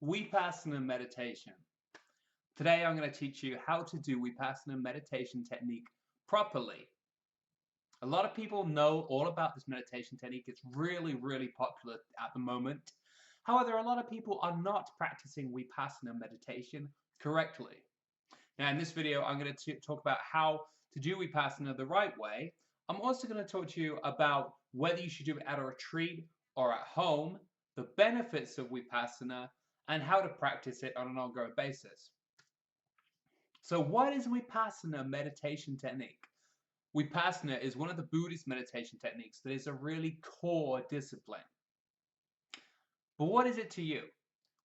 Vipassana meditation. Today I'm going to teach you how to do Vipassana meditation technique properly. A lot of people know all about this meditation technique. It's really popular at the moment. However, a lot of people are not practicing Vipassana meditation correctly. Now in this video I'm going to talk about how to do Vipassana the right way. I'm also going to talk to you about whether you should do it at a retreat or at home, the benefits of Vipassana, and how to practice it on an ongoing basis. So what is Vipassana meditation technique? Vipassana is one of the Buddhist meditation techniques that is a really core discipline. But what is it to you?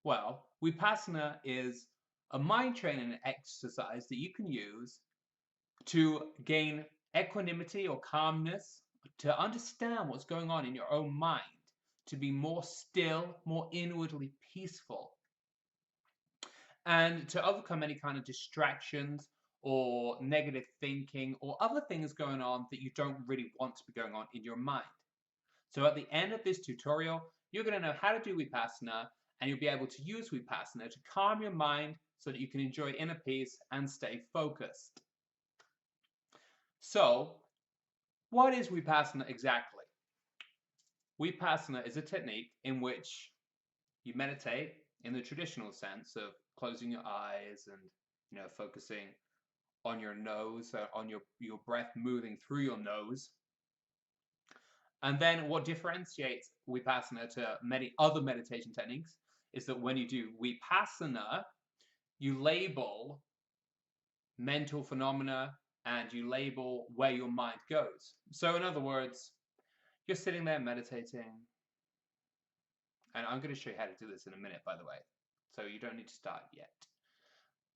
Well, Vipassana is a mind training exercise that you can use to gain equanimity or calmness, to understand what's going on in your own mind, to be more still, more inwardly peaceful, and to overcome any kind of distractions or negative thinking or other things going on that you don't really want to be going on in your mind. So at the end of this tutorial, you're going to know how to do Vipassana, and you'll be able to use Vipassana to calm your mind so that you can enjoy inner peace and stay focused. So, what is Vipassana exactly? Vipassana is a technique in which you meditate in the traditional sense of closing your eyes and focusing on your nose, on your breath moving through your nose. And then what differentiates Vipassana to many other meditation techniques is that when you do Vipassana, you label mental phenomena and you label where your mind goes. So in other words, you're sitting there meditating, and I'm going to show you how to do this in a minute, by the way, so you don't need to start yet.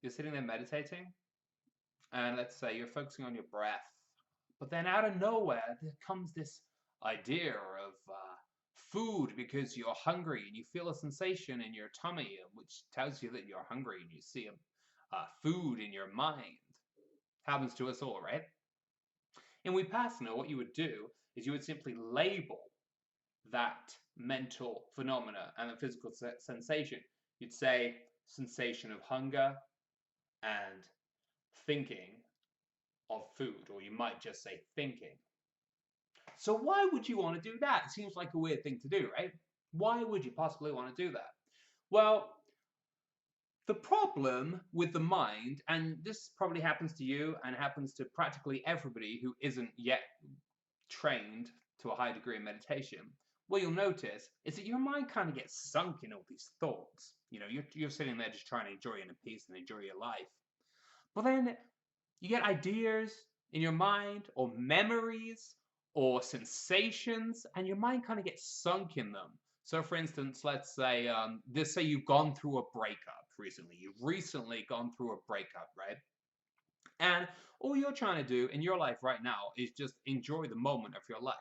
You're sitting there meditating, and let's say you're focusing on your breath, but then out of nowhere there comes this idea of food because you're hungry and you feel a sensation in your tummy which tells you that you're hungry, and you see food in your mind. Happens to us all, right? In Vipassana, what you would do is you would simply label that mental phenomena and the physical sensation. You'd say sensation of hunger and thinking of food, or you might just say thinking. So why would you want to do that? It seems like a weird thing to do, right? Why would you possibly want to do that? Well, the problem with the mind, and this probably happens to you and happens to practically everybody who isn't yet trained to a high degree in meditation, what you'll notice is that your mind kind of gets sunk in all these thoughts. You're sitting there just trying to enjoy inner peace and enjoy your life. But then you get ideas in your mind, or memories, or sensations, and your mind kind of gets sunk in them. So for instance, let's say you've gone through a breakup recently. You've recently gone through a breakup, right? And all you're trying to do in your life right now is just enjoy the moment of your life.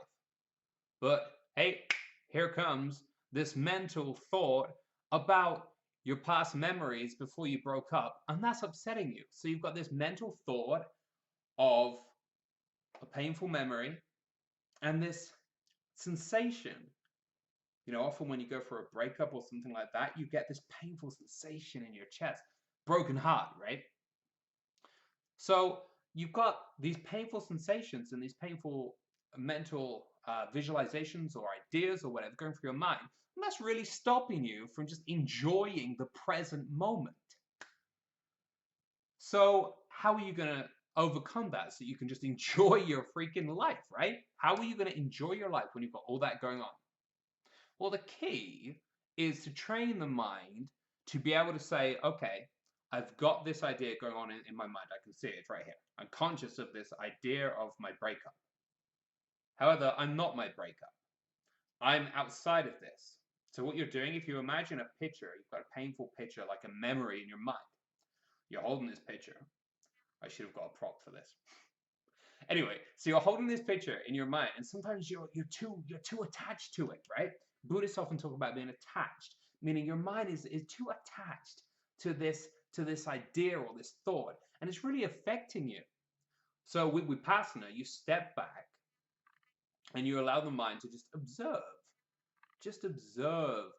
But hey, here comes this mental thought about your past memories before you broke up, and that's upsetting you. So you've got this mental thought of a painful memory and this sensation. Often when you go for a breakup or something like that, you get this painful sensation in your chest. Broken heart, right? So you've got these painful sensations and these painful mental visualizations or ideas or whatever going through your mind. And that's really stopping you from just enjoying the present moment. So how are you going to overcome that so you can just enjoy your freaking life, right? How are you going to enjoy your life when you've got all that going on? Well, the key is to train the mind to be able to say, okay, I've got this idea going on in my mind. I can see it, it's right here. I'm conscious of this idea of my breakup. However, I'm not my breakup. I'm outside of this. So what you're doing, if you imagine a picture, you've got a painful picture, like a memory in your mind. You're holding this picture. I should have got a prop for this. Anyway, so you're holding this picture in your mind, and sometimes you're too attached to it, right? Buddhists often talk about being attached, meaning your mind is too attached to this idea or this thought, and it's really affecting you. So with Vipassana, you step back and you allow the mind to just observe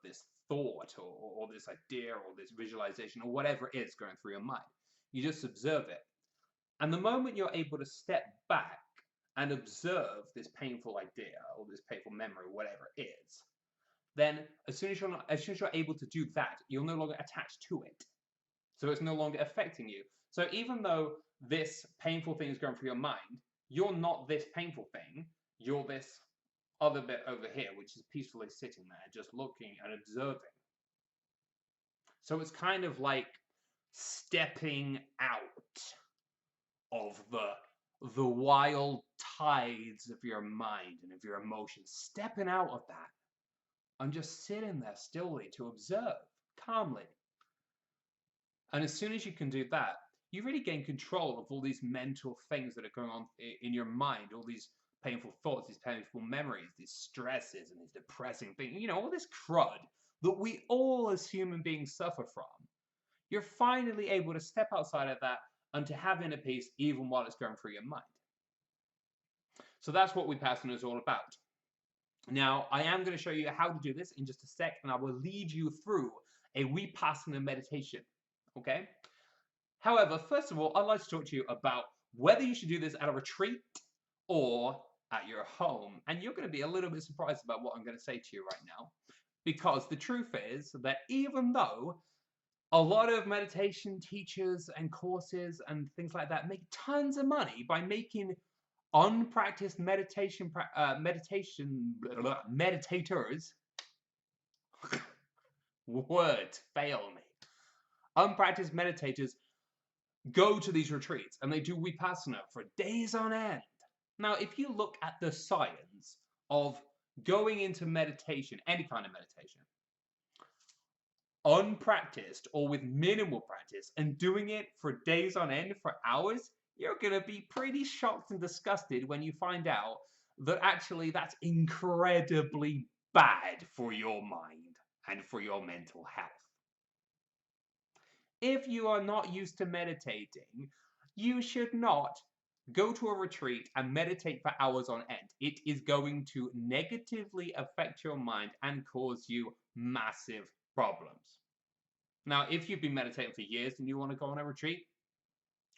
this thought or this idea or this visualization or whatever it is going through your mind. You just observe it. And the moment you're able to step back and observe this painful idea or this painful memory, whatever it is, then as soon as you're able to do that, you're no longer attached to it. So it's no longer affecting you. So even though this painful thing is going through your mind, you're not this painful thing. You're this other bit over here, which is peacefully sitting there, just looking and observing. So it's kind of like stepping out of the wild tides of your mind and of your emotions, stepping out of that and just sitting there stilly to observe calmly. And as soon as you can do that, you really gain control of all these mental things that are going on in your mind, all these painful thoughts, these painful memories, these stresses and these depressing things, all this crud that we all as human beings suffer from. You're finally able to step outside of that and to have inner peace even while it's going through your mind. So that's what Vipassana is all about. Now, I am going to show you how to do this in just a sec, and I will lead you through a Vipassana meditation, okay? However, first of all, I'd like to talk to you about whether you should do this at a retreat or at your home. And you're going to be a little bit surprised about what I'm going to say to you right now, because the truth is that even though a lot of meditation teachers and courses and things like that make tons of money by making unpracticed meditators, words fail me. Unpracticed meditators go to these retreats and they do Vipassana for days on end. Now, if you look at the science of going into meditation, any kind of meditation, unpracticed or with minimal practice and doing it for days on end, for hours, you're going to be pretty shocked and disgusted when you find out that actually that's incredibly bad for your mind and for your mental health. If you are not used to meditating, you should not go to a retreat and meditate for hours on end. It is going to negatively affect your mind and cause you massive problems. Now, if you've been meditating for years and you want to go on a retreat,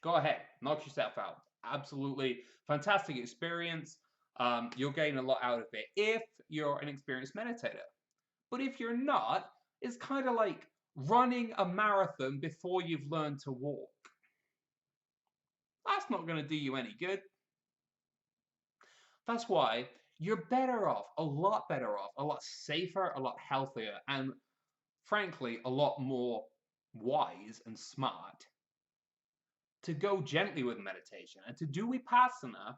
go ahead, knock yourself out. Absolutely fantastic experience. You'll gain a lot out of it if you're an experienced meditator. But if you're not, it's kind of like running a marathon before you've learned to walk. That's not going to do you any good. That's why you're better off, a lot safer, a lot healthier, and frankly, a lot more wise and smart to go gently with meditation and to do Vipassana,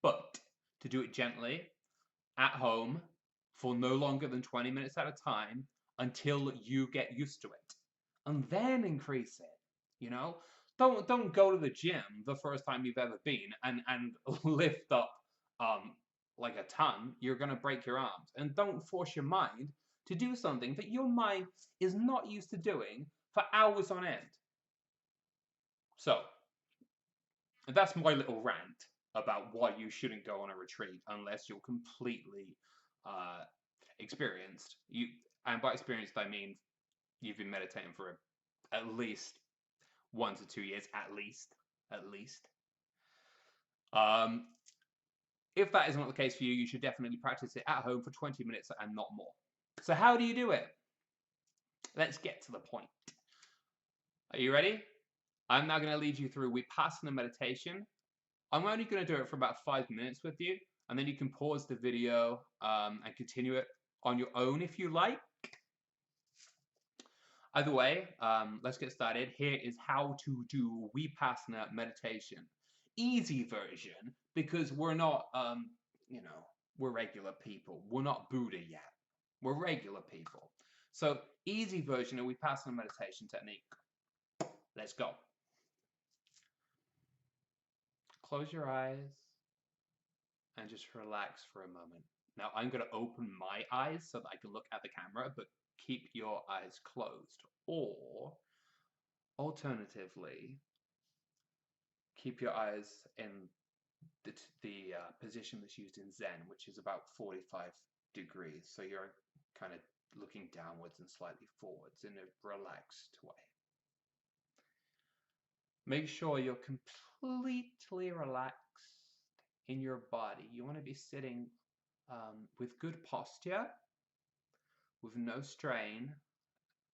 but to do it gently at home for no longer than 20 minutes at a time until you get used to it, and then increase it. Don't go to the gym the first time you've ever been and lift up like a ton. You're going to break your arms. And don't force your mind to do something that your mind is not used to doing for hours on end. So that's my little rant about why you shouldn't go on a retreat unless you're completely experienced. And by experienced, I mean you've been meditating for at least 1 to 2 years, at least. If that is not the case for you, you should definitely practice it at home for 20 minutes and not more. So how do you do it? Let's get to the point. Are you ready? I'm now going to lead you through Vipassana meditation. I'm only going to do it for about 5 minutes with you, and then you can pause the video and continue it on your own if you like. Either way, let's get started. Here is how to do Vipassana meditation. Easy version, because we're not, we're regular people. We're not Buddha yet. We're regular people. So, easy version of Vipassana meditation technique. Let's go. Close your eyes and just relax for a moment. Now, I'm going to open my eyes so that I can look at the camera, but keep your eyes closed. Or, alternatively, keep your eyes in the position that's used in Zen, which is about 45 degrees. So you're kind of looking downwards and slightly forwards in a relaxed way. Make sure you're completely relaxed in your body. You want to be sitting with good posture, with no strain.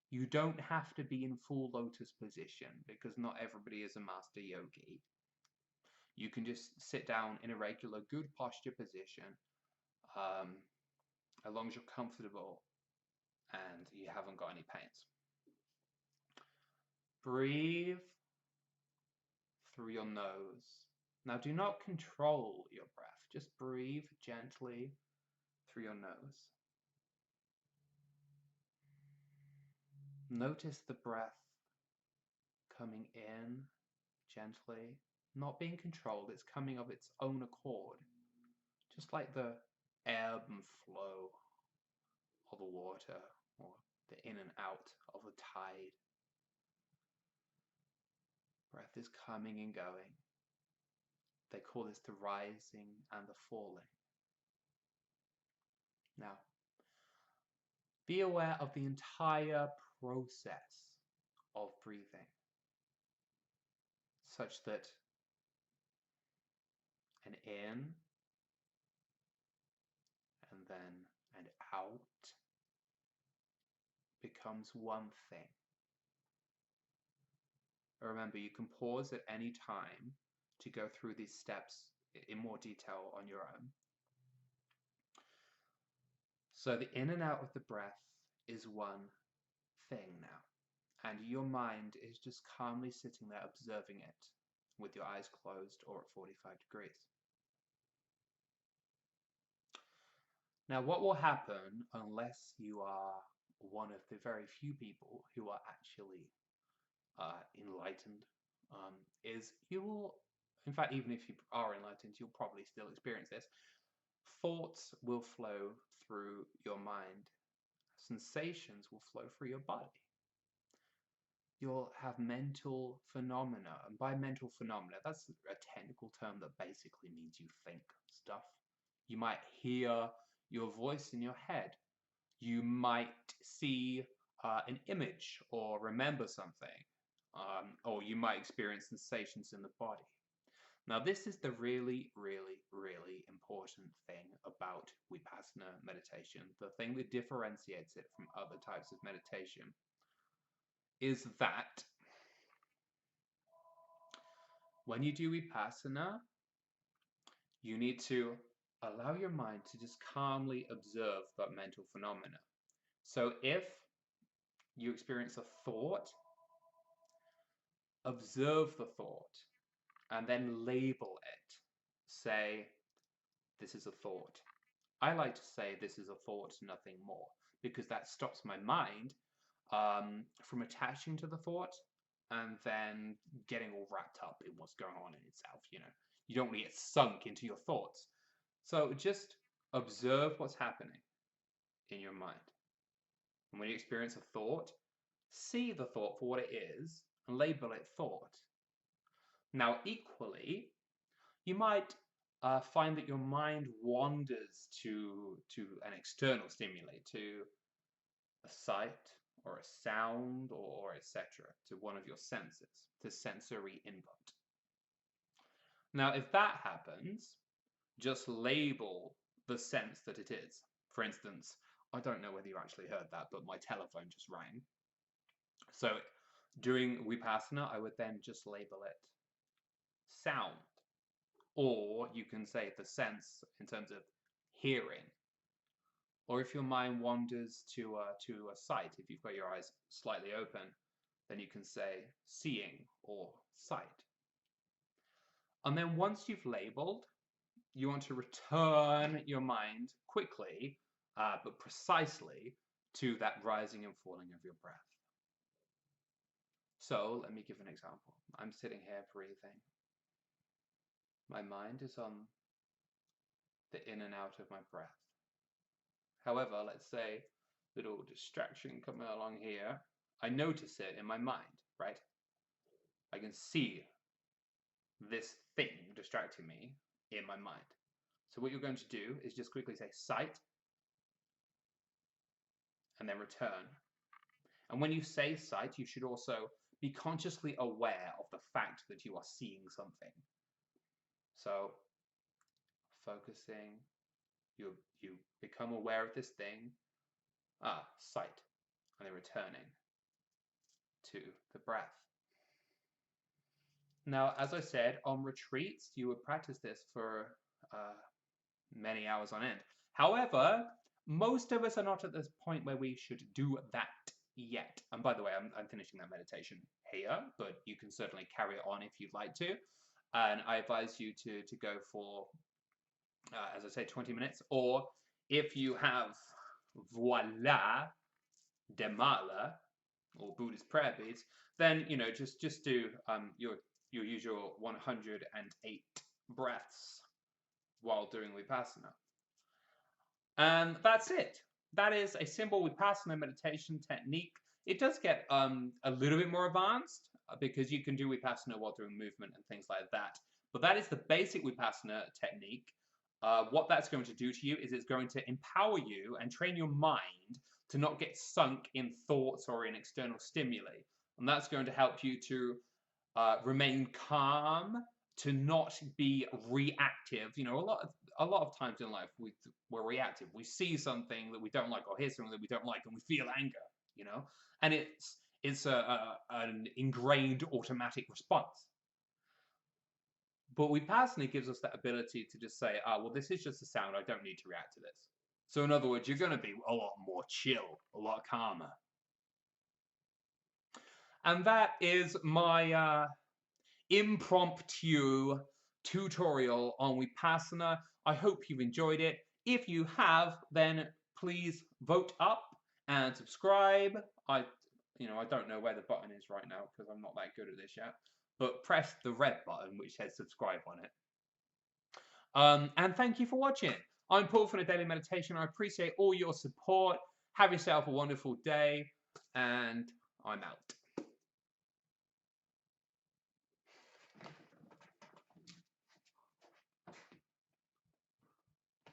You don't have to be in full lotus position because not everybody is a master yogi. You can just sit down in a regular good posture position as long as you're comfortable and you haven't got any pains. Breathe through your nose. Now do not control your breath. Just breathe gently through your nose. Notice the breath coming in gently, not being controlled. It's coming of its own accord, just like the ebb and flow of the water or the in and out of a tide. Breath is coming and going. They call this the rising and the falling. Now, be aware of the entire process of breathing, such that an in and then an out becomes one thing. Remember, you can pause at any time to go through these steps in more detail on your own. So the in and out of the breath is one thing now, and your mind is just calmly sitting there observing it with your eyes closed or at 45 degrees. Now, what will happen, unless you are one of the very few people who are actually enlightened, is you will, in fact, even if you are enlightened, you'll probably still experience this. Thoughts will flow through your mind. Sensations will flow through your body. You'll have mental phenomena. And by mental phenomena, that's a technical term that basically means you think stuff. You might hear your voice in your head. You might see an image or remember something. Or you might experience sensations in the body. Now, this is the really, really, really important thing about Vipassana meditation. The thing that differentiates it from other types of meditation is that when you do Vipassana, you need to allow your mind to just calmly observe that mental phenomena. So if you experience a thought, observe the thought and then label it. Say, this is a thought. I like to say this is a thought, nothing more, because that stops my mind from attaching to the thought and then getting all wrapped up in what's going on in itself. You don't want to get sunk into your thoughts. So just observe what's happening in your mind. And when you experience a thought, see the thought for what it is and label it thought. Now, equally, you might find that your mind wanders to an external stimuli, to a sight or a sound or etc., to one of your senses, to sensory input. Now, if that happens, just label the sense that it is. For instance, I don't know whether you actually heard that, but my telephone just rang. So during Vipassana, I would then just label it sound. Or you can say the sense in terms of hearing. Or if your mind wanders to a sight, if you've got your eyes slightly open, then you can say seeing or sight. And then once you've labeled, you want to return your mind quickly, but precisely, to that rising and falling of your breath. So let me give an example. I'm sitting here breathing. My mind is on the in and out of my breath. However, let's say little distraction coming along here. I notice it in my mind, right? I can see this thing distracting me in my mind. So what you're going to do is just quickly say sight and then return. And when you say sight, you should also be consciously aware of the fact that you are seeing something. So, focusing, you become aware of this thing, sight, and then returning to the breath. Now, as I said, on retreats, you would practice this for many hours on end. However, most of us are not at this point where we should do that yet. And by the way, I'm finishing that meditation here, but you can certainly carry it on if you'd like to. And I advise you to go for, as I say, 20 minutes. Or if you have voila de mala, or Buddhist prayer beads, then just do your usual 108 breaths while doing Vipassana. And that's it. That is a simple Vipassana meditation technique. It does get a little bit more advanced because you can do Vipassana while doing movement and things like that. But that is the basic Vipassana technique. What that's going to do to you is it's going to empower you and train your mind to not get sunk in thoughts or in external stimuli. And that's going to help you to remain calm, to not be reactive. A lot of times in life we're reactive. We see something that we don't like or hear something that we don't like and we feel anger, and it's an ingrained automatic response. But Vipassana gives us that ability to just say, well, this is just a sound. I don't need to react to this. So in other words, you're going to be a lot more chill, a lot calmer. And that is my impromptu tutorial on Vipassana. I hope you've enjoyed it. If you have, then please vote up and subscribe. I don't know where the button is right now because I'm not that good at this yet. But press the red button which says subscribe on it. And thank you for watching. I'm Paul from the Daily Meditation. I appreciate all your support. Have yourself a wonderful day, and I'm out.